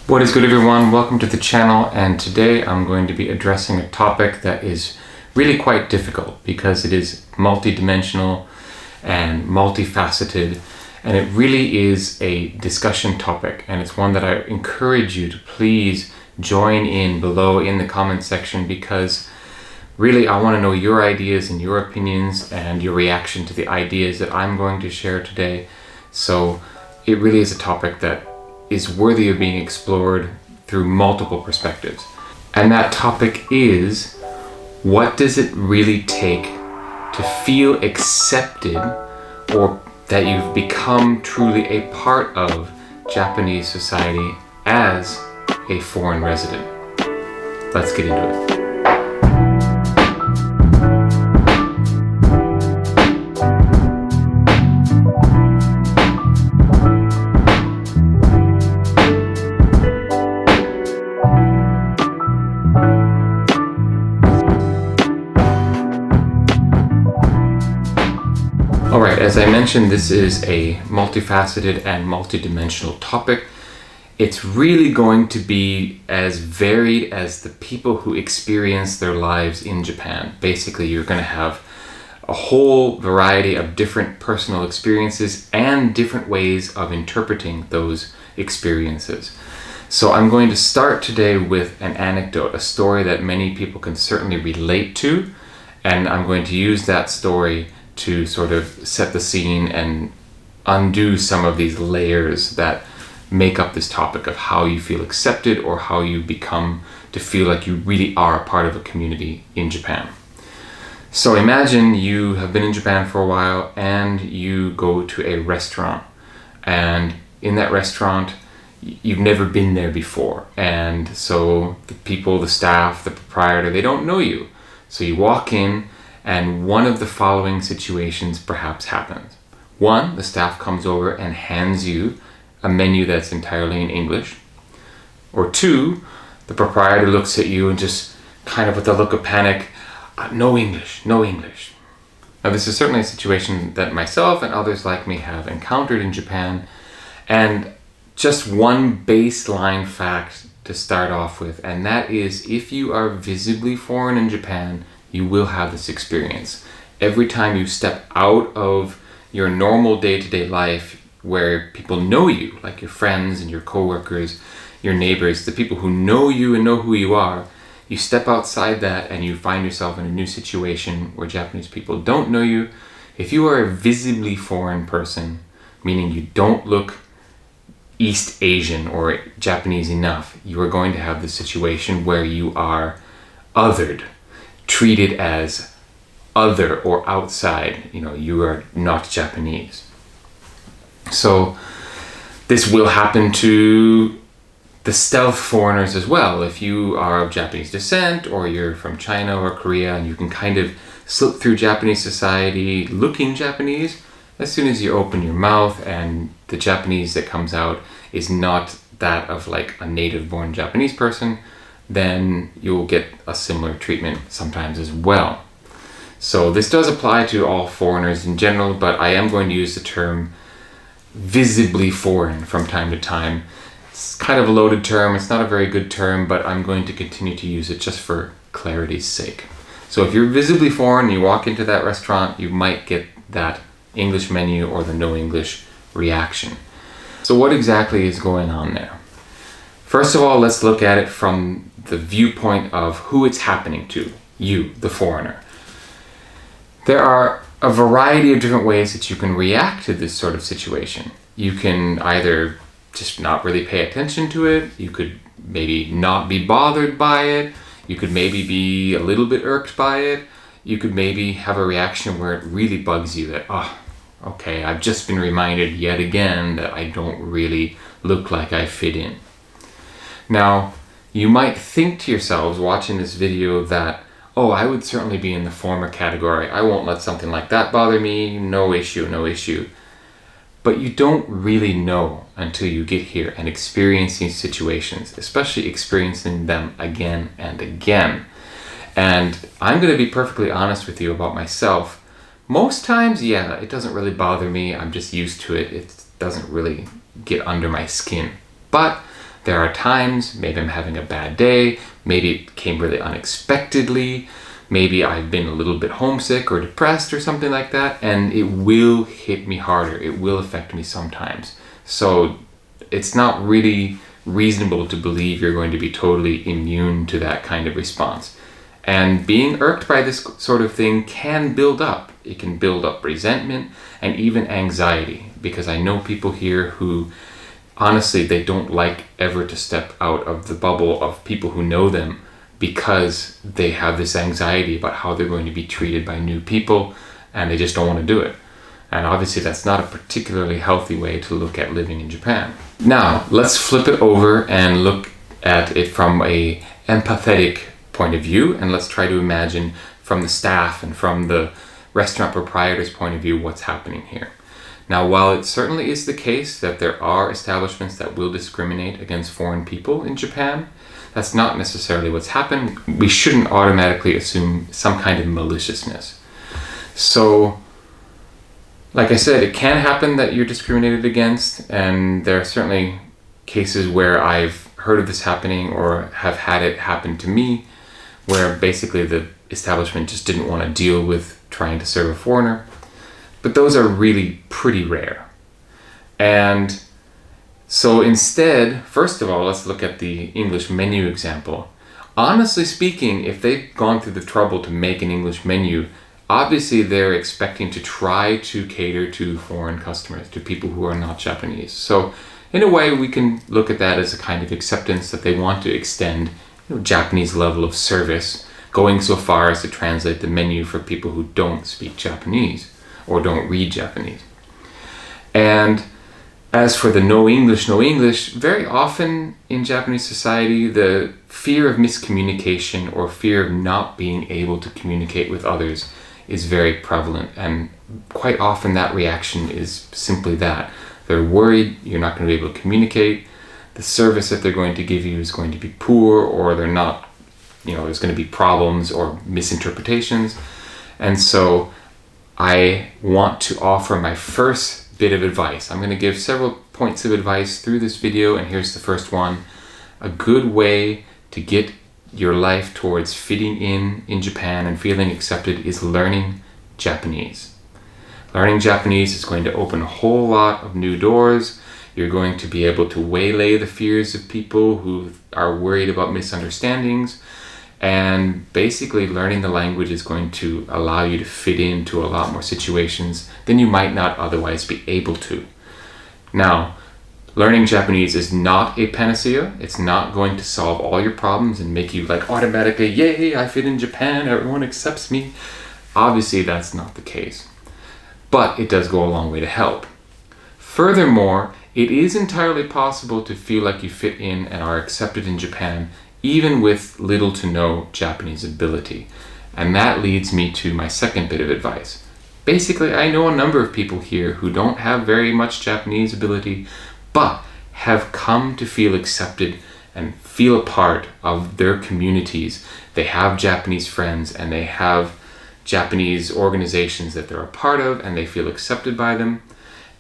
What is good, everyone? Welcome to the channel, and today I'm going to be addressing a topic that is really quite difficult because it is multidimensional and multifaceted, and it really is a discussion topic, and it's one that I encourage you to please join in below in the comment section, because really I want to know your ideas and your opinions and your reaction to the ideas that I'm going to share today. So it really is a topic that is worthy of being explored through multiple perspectives. And that topic is, what does it really take to feel accepted, or that you've become truly a part of Japanese society as a foreign resident? Let's get into it. Alright, as I mentioned, this is a multifaceted and multidimensional topic. It's really going to be as varied as the people who experience their lives in Japan. Basically, you're going to have a whole variety of different personal experiences and different ways of interpreting those experiences. So I'm going to start today with an anecdote, a story that many people can certainly relate to, and I'm going to use that story to sort of set the scene and undo some of these layers that make up this topic of how you feel accepted, or how you become to feel like you really are a part of a community in Japan. So imagine you have been in Japan for a while and you go to a restaurant, and in that restaurant you've never been there before, and so the people, the staff, the proprietor, they don't know you. So you walk in, and one of the following situations perhaps happens. One, the staff comes over and hands you a menu that's entirely in English. Or two, the proprietor looks at you and just kind of with a look of panic, no English, no English. Now, this is certainly a situation that myself and others like me have encountered in Japan. And just one baseline fact to start off with, and that is, if you are visibly foreign in Japan, you will have this experience. Every time you step out of your normal day-to-day life where people know you, like your friends and your coworkers, your neighbors, the people who know you and know who you are, you step outside that and you find yourself in a new situation where Japanese people don't know you. If you are a visibly foreign person, meaning you don't look East Asian or Japanese enough, you are going to have the situation where you are othered, treated as other or outside. You are not Japanese. So this will happen to the stealth foreigners as well. If you are of Japanese descent, or you're from China or Korea, and you can kind of slip through Japanese society looking Japanese, as soon as you open your mouth and the Japanese that comes out is not that of like a native born Japanese person, then you'll get a similar treatment sometimes as well. So this does apply to all foreigners in general, but I am going to use the term visibly foreign from time to time. It's kind of a loaded term, it's not a very good term, but I'm going to continue to use it just for clarity's sake. So if you're visibly foreign, you walk into that restaurant, you might get that English menu or the no English reaction. So what exactly is going on there? First of all, let's look at it from the viewpoint of who it's happening to, you, the foreigner. There are a variety of different ways that you can react to this sort of situation. You can either just not really pay attention to it, you could maybe not be bothered by it, you could maybe be a little bit irked by it, you could maybe have a reaction where it really bugs you that, okay, I've just been reminded yet again that I don't really look like I fit in. Now, you might think to yourselves watching this video that, I would certainly be in the former category. I won't let something like that bother me. No issue, no issue. But you don't really know until you get here and experience these situations, especially experiencing them again and again. And I'm going to be perfectly honest with you about myself. Most times, it doesn't really bother me. I'm just used to it. It doesn't really get under my skin. But There are times, maybe I'm having a bad day, maybe it came really unexpectedly, maybe I've been a little bit homesick or depressed or something like that, and it will hit me harder. It will affect me sometimes. So it's not really reasonable to believe you're going to be totally immune to that kind of response. And being irked by this sort of thing can build up. It can build up resentment and even anxiety, because I know people here who honestly, they don't like ever to step out of the bubble of people who know them, because they have this anxiety about how they're going to be treated by new people, and they just don't want to do it. And obviously that's not a particularly healthy way to look at living in Japan. Now, let's flip it over and look at it from a empathetic point of view, and let's try to imagine from the staff and from the restaurant proprietor's point of view what's happening here. Now, while it certainly is the case that there are establishments that will discriminate against foreign people in Japan, that's not necessarily what's happened. We shouldn't automatically assume some kind of maliciousness. So, like I said, it can happen that you're discriminated against, and there are certainly cases where I've heard of this happening or have had it happen to me, where basically the establishment just didn't want to deal with trying to serve a foreigner. But those are really pretty rare. And so instead, first of all, let's look at the English menu example. Honestly speaking, if they've gone through the trouble to make an English menu, obviously they're expecting to try to cater to foreign customers, to people who are not Japanese. So in a way, we can look at that as a kind of acceptance that they want to extend, Japanese level of service, going so far as to translate the menu for people who don't speak Japanese or don't read Japanese. And as for the no English, very often in Japanese society, the fear of miscommunication or fear of not being able to communicate with others is very prevalent. And quite often that reaction is simply that. They're worried you're not going to be able to communicate. The service that they're going to give you is going to be poor, or they're not, there's going to be problems or misinterpretations. And so I want to offer my first bit of advice. I'm going to give several points of advice through this video, and here's the first one. A good way to get your life towards fitting in Japan and feeling accepted is learning Japanese. Learning Japanese is going to open a whole lot of new doors. You're going to be able to waylay the fears of people who are worried about misunderstandings. And basically learning the language is going to allow you to fit into a lot more situations than you might not otherwise be able to. Now, learning Japanese is not a panacea. It's not going to solve all your problems and make you automatically, yay, I fit in Japan, everyone accepts me. Obviously, that's not the case. But it does go a long way to help. Furthermore, it is entirely possible to feel like you fit in and are accepted in Japan even with little to no Japanese ability. And that leads me to my second bit of advice. Basically, I know a number of people here who don't have very much Japanese ability, but have come to feel accepted and feel a part of their communities. They have Japanese friends and they have Japanese organizations that they're a part of, and they feel accepted by them.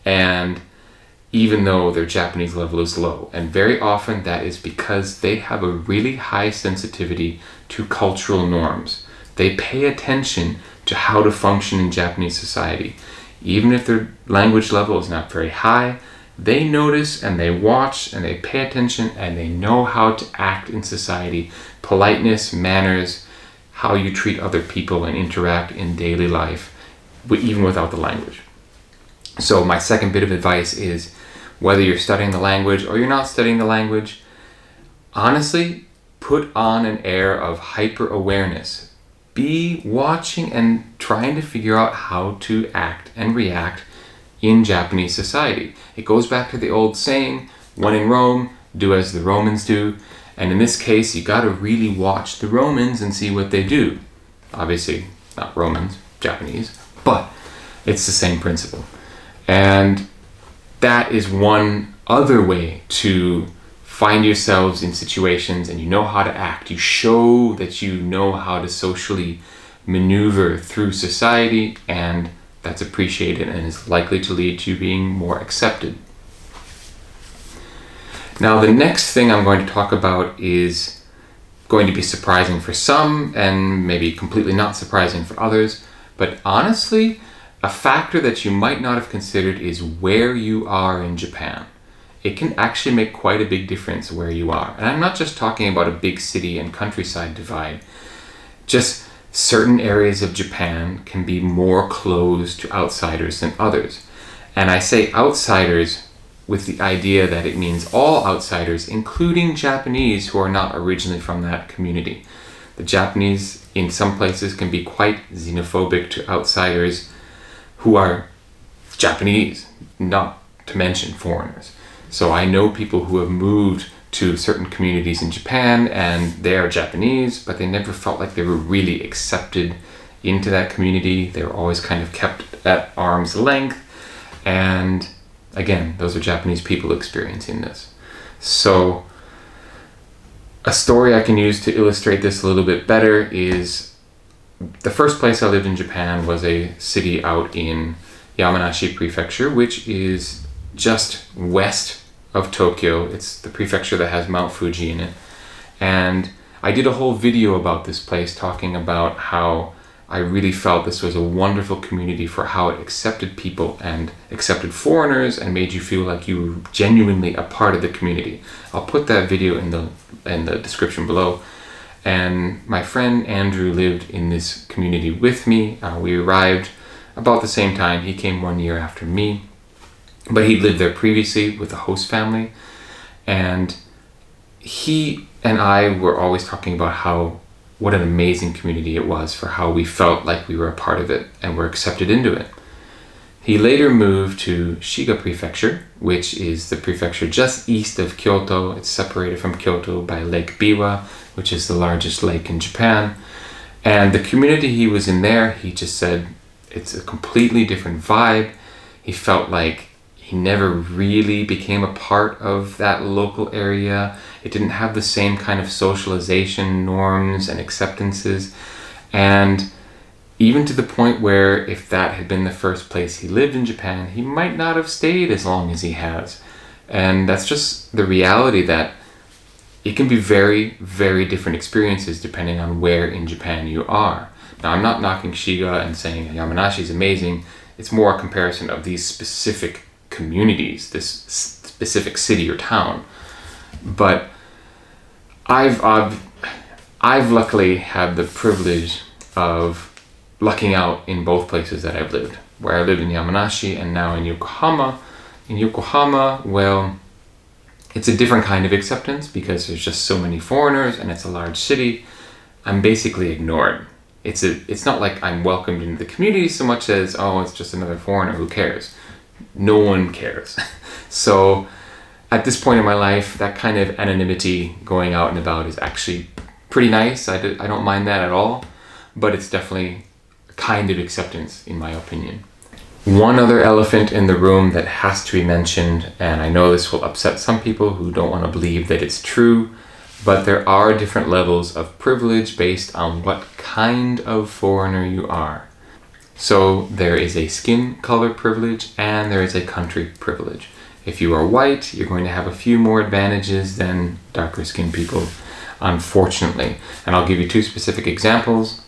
And even though their Japanese level is low. And very often that is because they have a really high sensitivity to cultural norms. They pay attention to how to function in Japanese society. Even if their language level is not very high, they notice and they watch and they pay attention and they know how to act in society. Politeness, manners, how you treat other people and interact in daily life, even without the language. So my second bit of advice is, whether you're studying the language or you're not studying the language, honestly, put on an air of hyper-awareness. Be watching and trying to figure out how to act and react in Japanese society. It goes back to the old saying, when in Rome, do as the Romans do. And in this case, you got to really watch the Romans and see what they do. Obviously, not Romans, Japanese, but it's the same principle. And that is one other way to find yourselves in situations and you know how to act. You show that you know how to socially maneuver through society, and that's appreciated and is likely to lead to you being more accepted. Now, the next thing I'm going to talk about is going to be surprising for some and maybe completely not surprising for others. But honestly, a factor that you might not have considered is where you are in Japan. It can actually make quite a big difference where you are. And I'm not just talking about a big city and countryside divide. Just certain areas of Japan can be more closed to outsiders than others. And I say outsiders with the idea that it means all outsiders, including Japanese who are not originally from that community. The Japanese in some places can be quite xenophobic to outsiders who are Japanese, not to mention foreigners. So I know people who have moved to certain communities in Japan and they are Japanese, but they never felt like they were really accepted into that community. They were always kind of kept at arm's length. And again, those are Japanese people experiencing this. So a story I can use to illustrate this a little bit better is the first place I lived in Japan was a city out in Yamanashi Prefecture, which is just west of Tokyo. It's the prefecture that has Mount Fuji in it. And I did a whole video about this place talking about how I really felt this was a wonderful community for how it accepted people and accepted foreigners and made you feel like you were genuinely a part of the community. I'll put that video in the description below. And my friend Andrew lived in this community with me. We arrived about the same time. He came 1 year after me, but he'd lived there previously with a host family. And he and I were always talking about what an amazing community it was for how we felt like we were a part of it and were accepted into it. He later moved to Shiga Prefecture, which is the prefecture just east of Kyoto. It's separated from Kyoto by Lake Biwa, which is the largest lake in Japan. And the community he was in there, he just said it's a completely different vibe. He felt like he never really became a part of that local area. It didn't have the same kind of socialization norms and acceptances. And even to the point where if that had been the first place he lived in Japan, he might not have stayed as long as he has. And that's just the reality that it can be very, very different experiences depending on where in Japan you are. Now, I'm not knocking Shiga and saying Yamanashi is amazing. It's more a comparison of these specific communities, this specific city or town. But I've luckily had the privilege of lucking out in both places that I've lived, where I lived in Yamanashi and now in Yokohama. In Yokohama, well, it's a different kind of acceptance because there's just so many foreigners and it's a large city. I'm basically ignored. It's not like I'm welcomed into the community so much as, oh, it's just another foreigner, who cares? No one cares. So at this point in my life, that kind of anonymity going out and about is actually pretty nice. I don't mind that at all, but it's definitely a kind of acceptance in my opinion. One other elephant in the room that has to be mentioned, and I know this will upset some people who don't want to believe that it's true, but there are different levels of privilege based on what kind of foreigner you are. So there is a skin color privilege and there is a country privilege. If you are white, you're going to have a few more advantages than darker skinned people, unfortunately. And I'll give you two specific examples.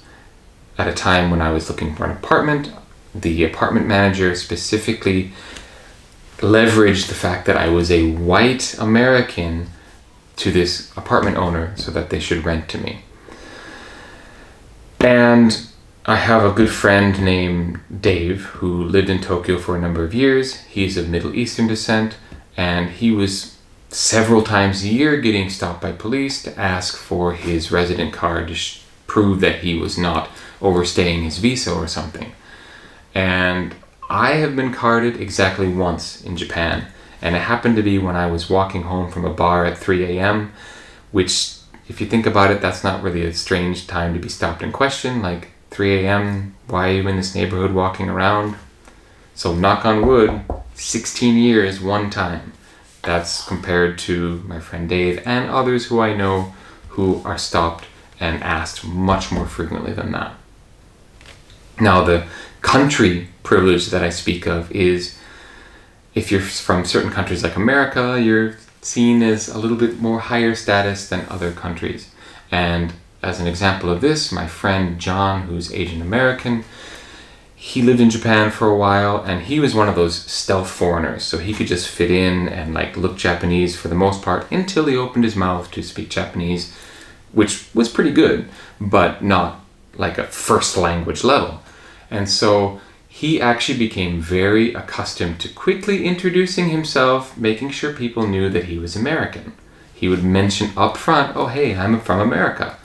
At a time when I was looking for an apartment, the apartment manager specifically leveraged the fact that I was a white American to this apartment owner so that they should rent to me. And I have a good friend named Dave who lived in Tokyo for a number of years. He's of Middle Eastern descent, and he was several times a year getting stopped by police to ask for his resident card to prove that he was not overstaying his visa or something. And I have been carded exactly once in Japan, and it happened to be when I was walking home from a bar at 3 a.m., which, if you think about it, that's not really a strange time to be stopped and questioned. Like, 3 a.m., why are you in this neighborhood walking around? So knock on wood, 16 years, one time. That's compared to my friend Dave and others who I know who are stopped and asked much more frequently than that. Now, the country privilege that I speak of is if you're from certain countries like America, you're seen as a little bit more higher status than other countries. And as an example of this, my friend John, who's Asian American, he lived in Japan for a while, and he was one of those stealth foreigners, so he could just fit in and like look Japanese for the most part until he opened his mouth to speak Japanese, which was pretty good, but not like a first language level. And so he actually became very accustomed to quickly introducing himself, making sure people knew that he was American. He would mention up front, oh hey, I'm from America.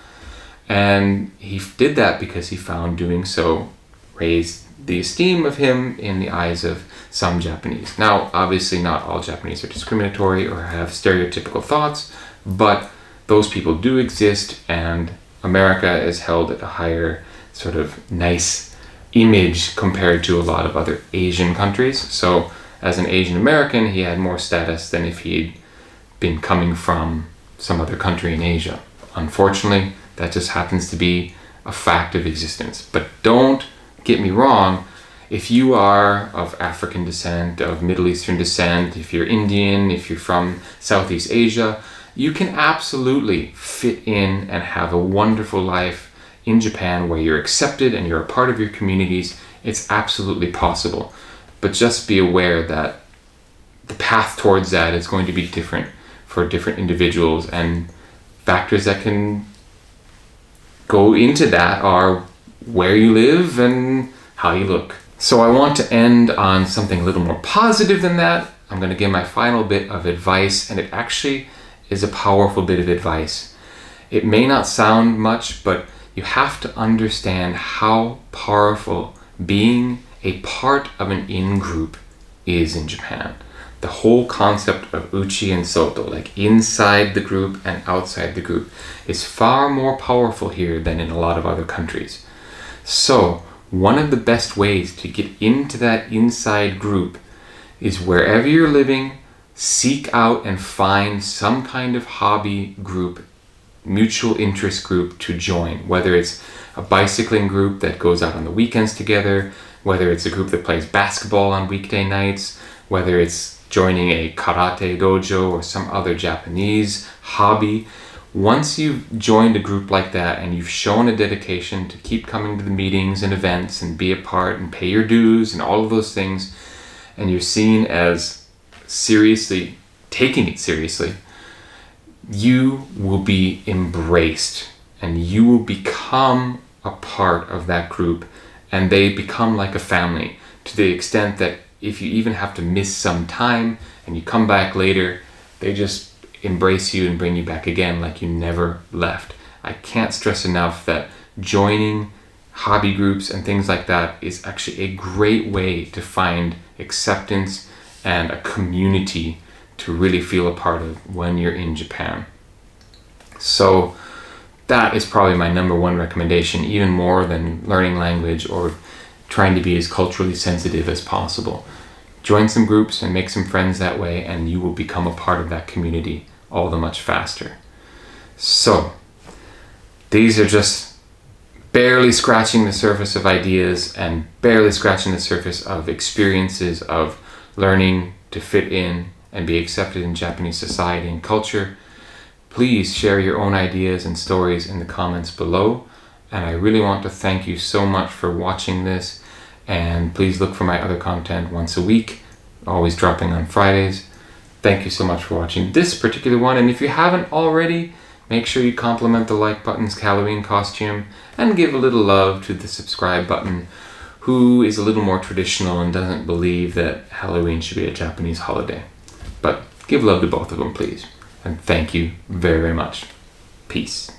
And he did that because he found doing so raised the esteem of him in the eyes of some Japanese. Now, obviously not all Japanese are discriminatory or have stereotypical thoughts, but those people do exist, and America is held at a higher sort of nice image compared to a lot of other Asian countries. So as an Asian American, he had more status than if he'd been coming from some other country in Asia. Unfortunately, that just happens to be a fact of existence. But don't get me wrong, if you are of African descent, of Middle Eastern descent, if you're Indian, if you're from Southeast Asia, you can absolutely fit in and have a wonderful life in Japan where you're accepted and you're a part of your communities. It's absolutely possible. But just be aware that the path towards that is going to be different for different individuals, and factors that can go into that are where you live and how you look. So I want to end on something a little more positive than that. I'm going to give my final bit of advice, and it actually is a powerful bit of advice. It may not sound much, but you have to understand how powerful being a part of an in-group is in Japan. The whole concept of uchi and soto, like inside the group and outside the group, is far more powerful here than in a lot of other countries. So, one of the best ways to get into that inside group is wherever you're living, seek out and find some kind of hobby group, mutual interest group to join, whether it's a bicycling group that goes out on the weekends together, whether it's a group that plays basketball on weekday nights, whether it's joining a karate dojo or some other Japanese hobby. Once you've joined a group like that and you've shown a dedication to keep coming to the meetings and events and be a part and pay your dues and all of those things, and you're seen as seriously, taking it seriously, you will be embraced and you will become a part of that group, and they become like a family, to the extent that if you even have to miss some time and you come back later, they just embrace you and bring you back again like you never left. I can't stress enough that joining hobby groups and things like that is actually a great way to find acceptance and a community to really feel a part of when you're in Japan. So that is probably my number one recommendation, even more than learning language or trying to be as culturally sensitive as possible. Join some groups and make some friends that way, and you will become a part of that community all the much faster. So, these are just barely scratching the surface of ideas and barely scratching the surface of experiences of learning to fit in and be accepted in Japanese society and culture. Please share your own ideas and stories in the comments below. And I really want to thank you so much for watching this. And please look for my other content once a week, always dropping on Fridays. Thank you so much for watching this particular one. And if you haven't already, make sure you compliment the like button's Halloween costume and give a little love to the subscribe button, who is a little more traditional and doesn't believe that Halloween should be a Japanese holiday. But give love to both of them, please. And thank you very, very much. Peace.